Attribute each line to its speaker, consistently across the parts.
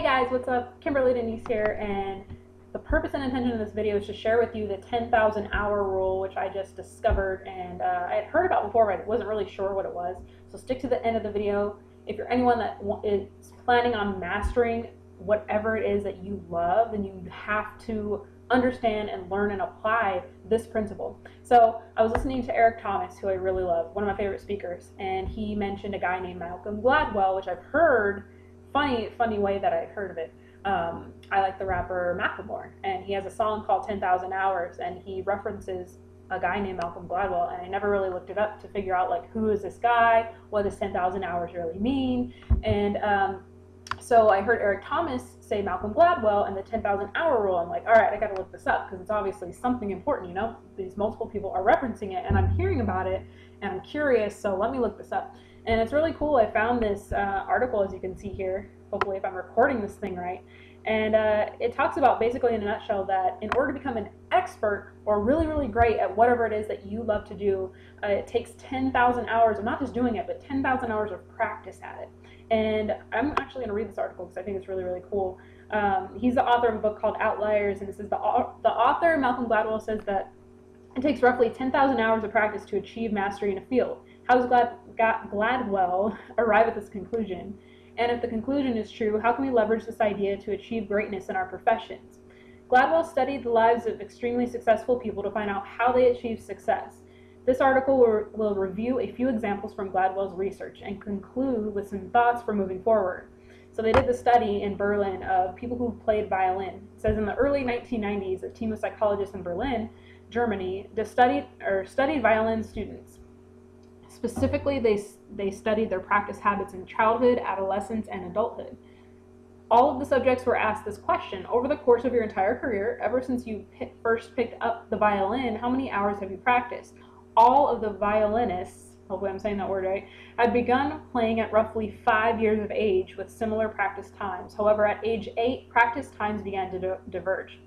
Speaker 1: guys, what's up? Kimberly Denise here, and the purpose and intention of this video is to share with you the 10,000 hour rule, which I just discovered and I had heard about before, but I wasn't really sure what it was. So stick to the end of the video. If you're anyone that is planning on mastering whatever it is that you love, then you have to understand and learn and apply this principle. So I was listening to Eric Thomas, who I really love, one of my favorite speakers, and he mentioned a guy named Malcolm Gladwell, which I've heard, funny way that I've heard of it. I like the rapper Macklemore, and he has a song called 10,000 Hours, and he references a guy named Malcolm Gladwell, and I never really looked it up to figure out, like, who is this guy, what does 10,000 hours really mean, and so I heard Eric Thomas say Malcolm Gladwell and the 10,000 hour rule. I'm like, all right, I gotta look this up because it's obviously something important, you know? These multiple people are referencing it, and I'm hearing about it, and I'm curious, so let me look this up. And it's really cool. I found this article, as you can see here, hopefully if I'm recording this thing right, and it talks about, basically in a nutshell, that in order to become an expert or really great at whatever it is that you love to do, it takes 10,000 hours of not just doing it, but 10,000 hours of practice at it. And I'm actually going to read this article because I think it's really cool. He's the author of a book called Outliers, and this is the author, Malcolm Gladwell, says that it takes roughly 10,000 hours of practice to achieve mastery in a field. How does Gladwell arrive at this conclusion? And if the conclusion is true, how can we leverage this idea to achieve greatness in our professions? Gladwell studied the lives of extremely successful people to find out how they achieve success. This article will review a few examples from Gladwell's research and conclude with some thoughts for moving forward. So they did the study in Berlin of people who played violin. It says in the early 1990s, a team of psychologists in Berlin, Germany, studied violin students. Specifically, they studied their practice habits in childhood, adolescence, and adulthood. All of the subjects were asked this question: over the course of your entire career, ever since you first picked up the violin, how many hours have you practiced? All of the violinists, hopefully I'm saying that word right, had begun playing at roughly 5 years of age with similar practice times. However, at age 8, practice times began to diverge.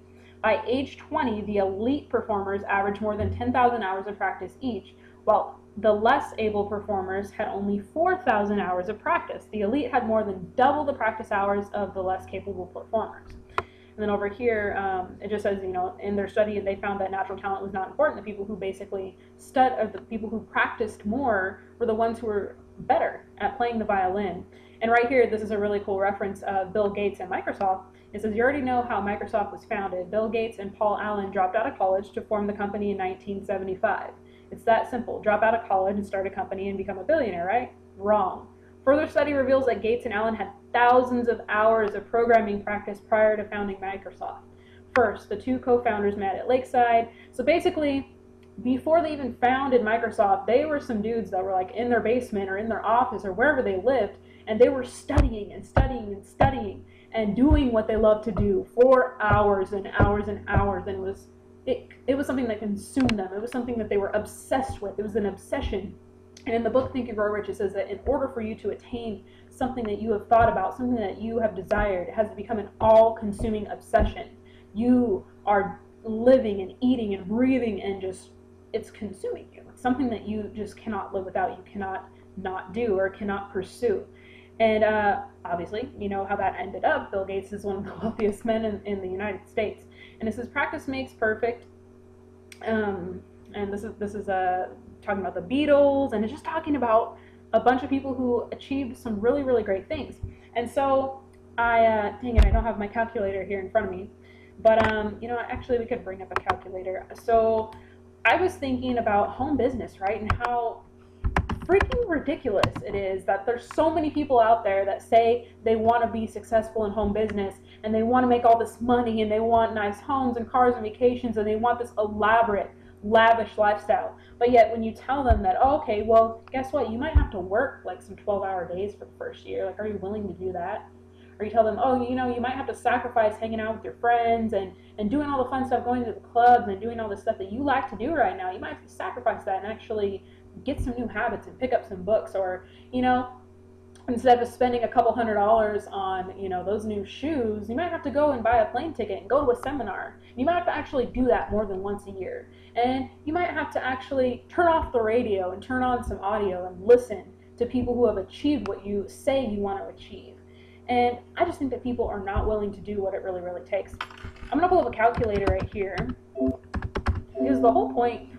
Speaker 1: By age 20, the elite performers averaged more than 10,000 hours of practice each, while the less able performers had only 4,000 hours of practice. The elite had more than double the practice hours of the less capable performers. And then over here, it just says, you know, in their study, they found that natural talent was not important. The people who basically the people who practiced more were the ones who were better at playing the violin. And right here, this is a really cool reference of Bill Gates and Microsoft. It says, you already know how Microsoft was founded. Bill Gates and Paul Allen dropped out of college to form the company in 1975. It's that simple. Drop out of college and start a company and become a billionaire, right? Wrong. Further study reveals that Gates and Allen had thousands of hours of programming practice prior to founding Microsoft. First, the two co-founders met at Lakeside. So basically, before they even founded Microsoft, they were some dudes that were like in their basement or in their office or wherever they lived, and they were studying and doing what they loved to do for hours and hours and hours. And it was something that consumed them. It was something that they were obsessed with. It was an obsession. And in the book Think and Grow Rich, it says that in order for you to attain something that you have thought about, something that you have desired, it has to become an all-consuming obsession. You are living and eating and breathing, and just, it's consuming you. It's something that you just cannot live without. You cannot not do or cannot pursue. And obviously, you know how that ended up. Bill Gates is one of the wealthiest men in the United States. And it says practice makes perfect. And this is talking about the Beatles, and it's just talking about a bunch of people who achieved some really great things. And so dang it, I don't have my calculator here in front of me, but you know, actually we could bring up a calculator. So I was thinking about home business, right, and how freaking ridiculous it is that there's so many people out there that say they want to be successful in home business, and they want to make all this money, and they want nice homes and cars and vacations, and they want this elaborate, lavish lifestyle. But yet when you tell them that, oh, okay, well, guess what, you might have to work like some 12-hour days for the first year, like, are you willing to do that? Or you tell them, oh, you know, you might have to sacrifice hanging out with your friends and doing all the fun stuff, going to the clubs and doing all the stuff that you like to do right now. You might have to sacrifice that and actually get some new habits and pick up some books. Or, you know, instead of spending a couple $100s on, you know, those new shoes, you might have to go and buy a plane ticket and go to a seminar. You might have to actually do that more than once a year. And you might have to actually turn off the radio and turn on some audio and listen to people who have achieved what you say you want to achieve. And I just think that people are not willing to do what it really, really takes. I'm gonna pull up a calculator right here, because the whole point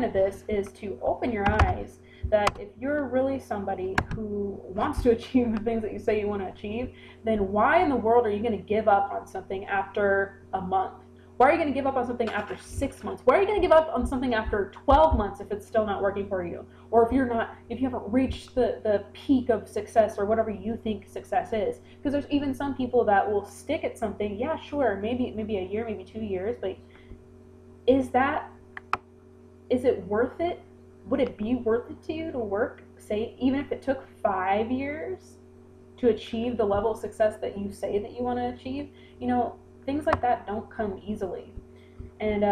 Speaker 1: of this is to open your eyes that if you're really somebody who wants to achieve the things that you say you want to achieve, then why in the world are you going to give up on something after a month? Why are you going to give up on something after 6 months? Why are you going to give up on something after 12 months if it's still not working for you? Or if you haven't reached the peak of success or whatever you think success is? Because there's even some people that will stick at something, yeah, sure, maybe a year, maybe 2 years, but is it worth it? Would it be worth it to you to work, say, even if it took 5 years to achieve the level of success that you say that you want to achieve? You know, things like that don't come easily. And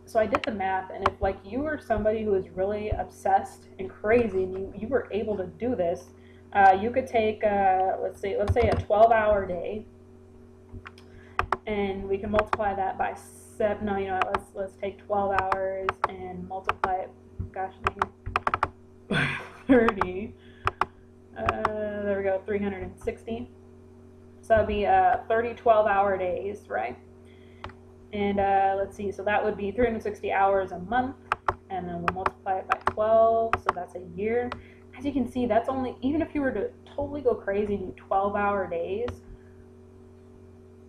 Speaker 1: so I did the math, and if like you were somebody who is really obsessed and crazy, and you were able to do this, you could take let's say a 12-hour day, and we can multiply that by 7. No, you know what, let's take 12 hours and multiply it, gosh dang, 30. There we go, 360. So that would be 30 12-hour days, right? And let's see, so that would be 360 hours a month, and then we'll multiply it by 12, so that's a year. As you can see, that's only, even if you were to totally go crazy and do 12-hour days,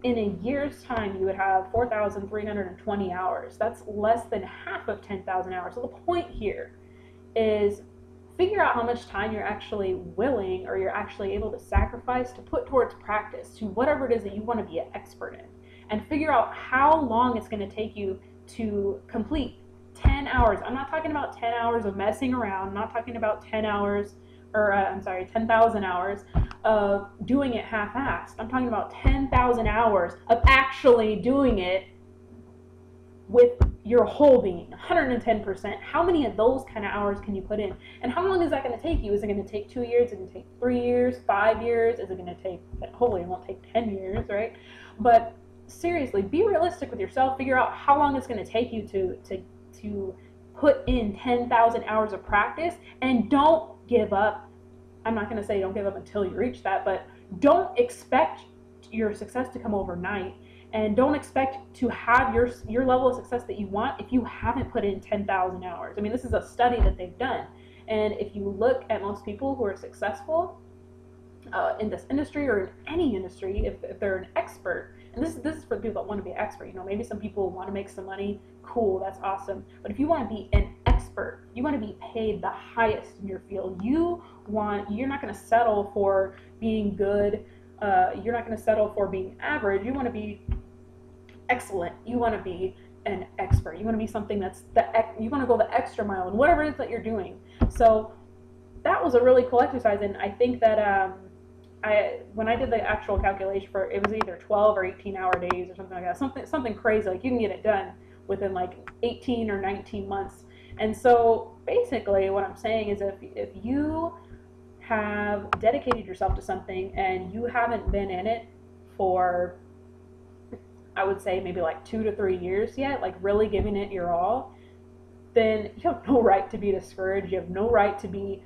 Speaker 1: in a year's time, you would have 4,320 hours. That's less than half of 10,000 hours. So the point here is figure out how much time you're actually willing, or you're actually able to sacrifice to put towards practice to whatever it is that you want to be an expert in. And figure out how long it's going to take you to complete 10 hours. I'm not talking about 10 hours of messing around. I'm not talking about 10 hours, or 10,000 hours of doing it half-assed. I'm talking about 10,000 hours of actually doing it with your whole being, 110%. How many of those kind of hours can you put in? And how long is that going to take you? Is it going to take 2 years? Is it going to take 3 years, 5 years? Is it going to take, hopefully it won't take 10 years, right? But seriously, be realistic with yourself. Figure out how long it's going to take you to put in 10,000 hours of practice, and don't give up. I'm not going to say don't give up until you reach that, but don't expect your success to come overnight, and don't expect to have your level of success that you want if you haven't put in 10,000 hours. I mean, this is a study that they've done, and if you look at most people who are successful in this industry, or in any industry, if they're an expert, and this is for the people that want to be an expert. You know, maybe some people want to make some money. Cool, that's awesome. But if you want to be an expert, you want to be paid the highest in your field. You're not going to settle for being good. You're not going to settle for being average. You want to be excellent. You want to be an expert. You want to be something you want to go the extra mile in whatever it is that you're doing. So that was a really cool exercise, and I think that when I did the actual calculation for it, was either 12 or 18-hour days or something like that, something crazy. Like you can get it done within like 18 or 19 months. And so basically what I'm saying is if you have dedicated yourself to something and you haven't been in it for, I would say maybe like 2 to 3 years yet, like really giving it your all, then you have no right to be discouraged. You have no right to be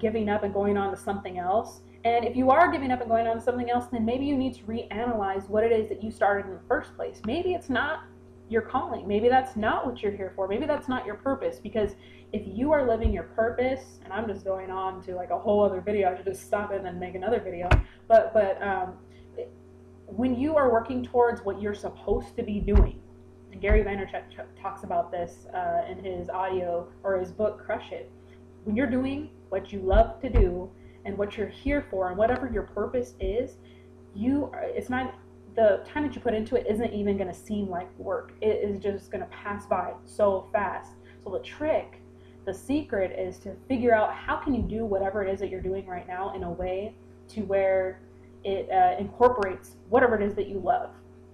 Speaker 1: giving up and going on to something else. And if you are giving up and going on to something else, then maybe you need to reanalyze what it is that you started in the first place. Maybe it's not your calling. Maybe that's not what you're here for. Maybe that's not your purpose. Because if you are living your purpose, and I'm just going on to like a whole other video, I should just stop it and then make another video. But when you are working towards what you're supposed to be doing, and Gary Vaynerchuk talks about this in his audio or his book, Crush It. When you're doing what you love to do and what you're here for, and whatever your purpose is, it's not, the time that you put into it isn't even going to seem like work. It is just going to pass by so fast. So the secret is to figure out how can you do whatever it is that you're doing right now in a way to where it incorporates whatever it is that you love.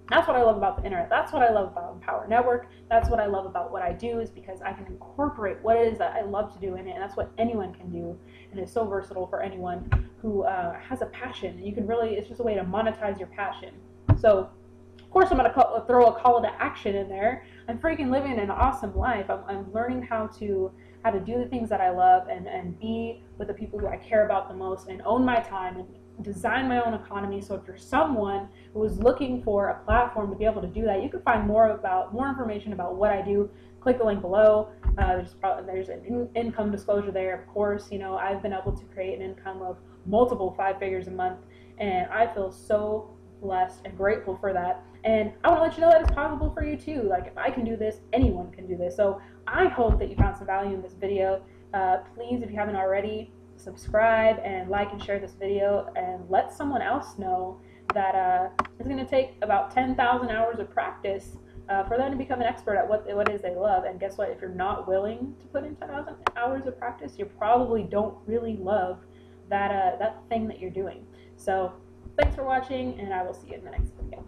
Speaker 1: That's what I love about the internet. That's what I love about Empower Network. That's what I love about what I do, is because I can incorporate what it is that I love to do in it, and that's what anyone can do, and it's so versatile for anyone who has a passion. You can really, it's just a way to monetize your passion. So, of course, I'm going to throw a call to action in there. I'm freaking living an awesome life. I'm learning how to do the things that I love, and be with the people who I care about the most, and own my time, and design my own economy. So if you're someone who is looking for a platform to be able to do that, you can find more information about what I do. Click the link below. There's an income disclosure there. Of course, you know, I've been able to create an income of multiple 5 figures a month, and I feel so blessed and grateful for that. And I want to let you know that it's possible for you too. Like, if I can do this, anyone can do this. So I hope that you found some value in this video. Please, if you haven't already, subscribe and like and share this video, and let someone else know that it's going to take about 10,000 hours of practice for them to become an expert at what it is they love. And guess what? If you're not willing to put in 10,000 hours of practice, you probably don't really love that thing that you're doing. So thanks for watching, and I will see you in the next video.